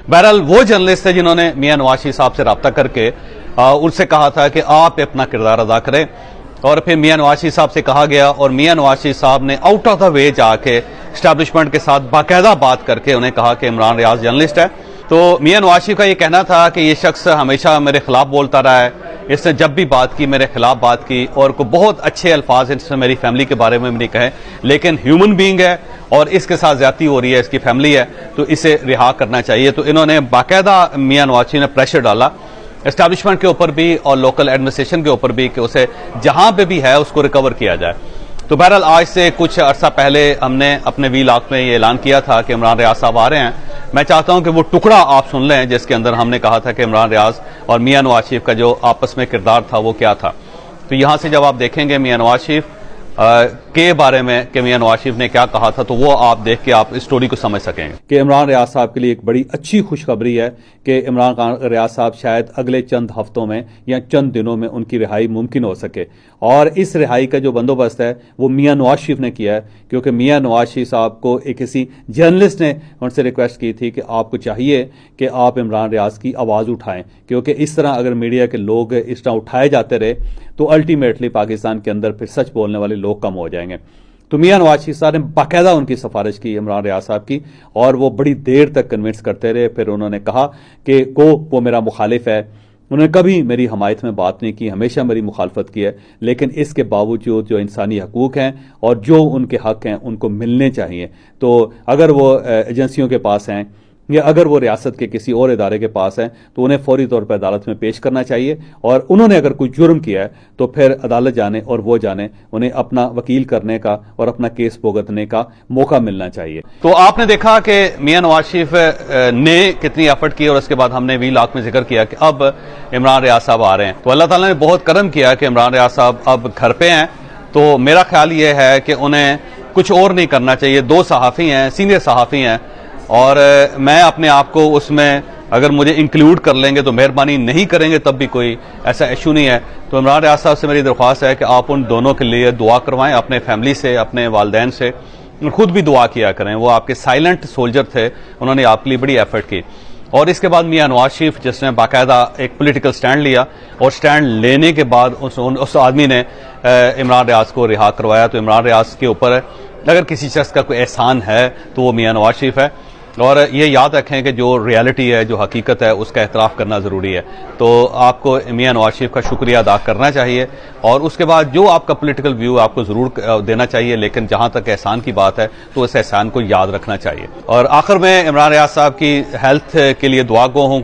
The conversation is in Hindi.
बहरहाल वो जर्नलिस्ट थे जिन्होंने मियां नवाज शरीफ साहब से रब्ता करके उनसे कहा था कि आप अपना किरदार अदा करें, और फिर मियां नवाज शरीफ साहब से कहा गया और मियां नवाज शरीफ साहब ने आउट ऑफ द वे जाके एस्टैब्लिशमेंट के साथ बाकायदा बात करके उन्हें कहा कि इमरान रियाज जर्नलिस्ट है। तो मियां नवाज शरीफ का ये कहना था कि ये शख्स हमेशा मेरे खिलाफ बोलता रहा है, इसने जब भी बात की मेरे खिलाफ बात की, और को बहुत अच्छे अल्फाज इसने मेरी फैमिली के बारे में भी नहीं कहे, लेकिन ह्यूमन बीइंग है और इसके साथ ज्यादती हो रही है, इसकी फैमिली है, तो इसे रिहा करना चाहिए। तो इन्होंने बाकायदा मियां नवाज शरीफ ने प्रेशर डाला एस्टैब्लिशमेंट के ऊपर भी और लोकल एडमिनिस्ट्रेशन के ऊपर भी कि उसे जहां पे भी है उसको रिकवर किया जाए। तो बहरहाल आज से कुछ अर्सा पहले हमने अपने वीलॉग में ये ऐलान किया था कि इमरान रियाज साहब आ रहे हैं। मैं चाहता हूं कि वो टुकड़ा आप सुन लें जिसके अंदर हमने कहा था कि इमरान रियाज और मियां नवाज शरीफ का जो आपस में किरदार था वो क्या था। तो यहां से जब आप देखेंगे मियां नवाज शरीफ के बारे में कि मियां नवाज शरीफ ने क्या कहा था, तो वो आप देख के आप इस स्टोरी को समझ सकेंगे कि इमरान रियाज साहब के लिए एक बड़ी अच्छी खुशखबरी है कि इमरान रियाज साहब शायद अगले चंद हफ्तों में या चंद दिनों में उनकी रिहाई मुमकिन हो सके। और इस रिहाई का जो बंदोबस्त है वो मियां नवाज शरीफ ने किया है, क्योंकि मियां नवाज शरीफ साहब को एक किसी जर्नलिस्ट ने उनसे रिक्वेस्ट की थी कि आपको चाहिए कि आप इमरान रियाज की आवाज़ उठाएं, क्योंकि इस तरह अगर मीडिया के लोग इस तरह उठाए जाते रहे तो अल्टीमेटली पाकिस्तान के अंदर फिर सच बोलने वाले लोग कम हो जाएंगे। तो मियां नवाज शरीफ साहब ने बाकायदा उनकी सिफारिश की इमरान रियाज साहब की, और वो बड़ी देर तक कन्विंस करते रहे। फिर उन्होंने कहा कि वो मेरा मुखालिफ है, उन्होंने कभी मेरी हमायत में बात नहीं की, हमेशा मेरी मुखालफत की है, लेकिन इसके बावजूद जो इंसानी हकूक़ हैं और जो उनके हक हैं उनको मिलने चाहिए। तो अगर वो एजेंसियों के पास हैं या अगर वो रियासत के किसी और इदारे के पास हैं तो उन्हें फौरी तौर पर अदालत में पेश करना चाहिए, और उन्होंने अगर कोई जुर्म किया है तो फिर अदालत जाने और वो जाने, उन्हें अपना वकील करने का और अपना केस भुगतने का मौका मिलना चाहिए। तो आपने देखा कि मियां नवाज शरीफ ने कितनी एफर्ट की, और उसके बाद हमने वीलॉग में जिक्र किया कि अब इमरान रियाज साहब आ रहे हैं। तो अल्लाह ताला ने बहुत करम किया कि इमरान रियाज साहब अब घर पे हैं। तो मेरा ख्याल ये है कि उन्हें कुछ और नहीं करना चाहिए। 2 सहाफ़ी हैं, सीनियर सहाफ़ी हैं, और मैं अपने आप को उसमें अगर मुझे इंक्लूड कर लेंगे तो मेहरबानी, नहीं करेंगे तब भी कोई ऐसा इशू नहीं है। तो इमरान रियाज साहब से मेरी दरख्वास्त है कि आप उन दोनों के लिए दुआ करवाएं, अपने फैमिली से, अपने वालदैन से, खुद भी दुआ किया करें। वो आपके साइलेंट सोल्जर थे, उन्होंने आपके लिए बड़ी एफर्ट की। और इसके बाद मियां नवाज शरीफ जिसने बाकायदा एक पॉलिटिकल स्टैंड लिया, और स्टैंड लेने के बाद उस आदमी ने इमरान रियाज को रिहा करवाया। तो इमरान रियाज के ऊपर अगर किसी शख्स का कोई एहसान है तो वो मियां नवाज शरीफ है। और ये याद रखें कि जो रियलिटी है, जो हकीकत है, उसका एतराफ़ करना ज़रूरी है। तो आपको मियां नवाज शरीफ का शुक्रिया अदा करना चाहिए, और उसके बाद जो आपका पॉलिटिकल व्यू आपको ज़रूर देना चाहिए, लेकिन जहां तक एहसान की बात है तो उस एहसान को याद रखना चाहिए। और आखिर में इमरान रियाज साहब की हेल्थ के लिए दुआ गो हूँ।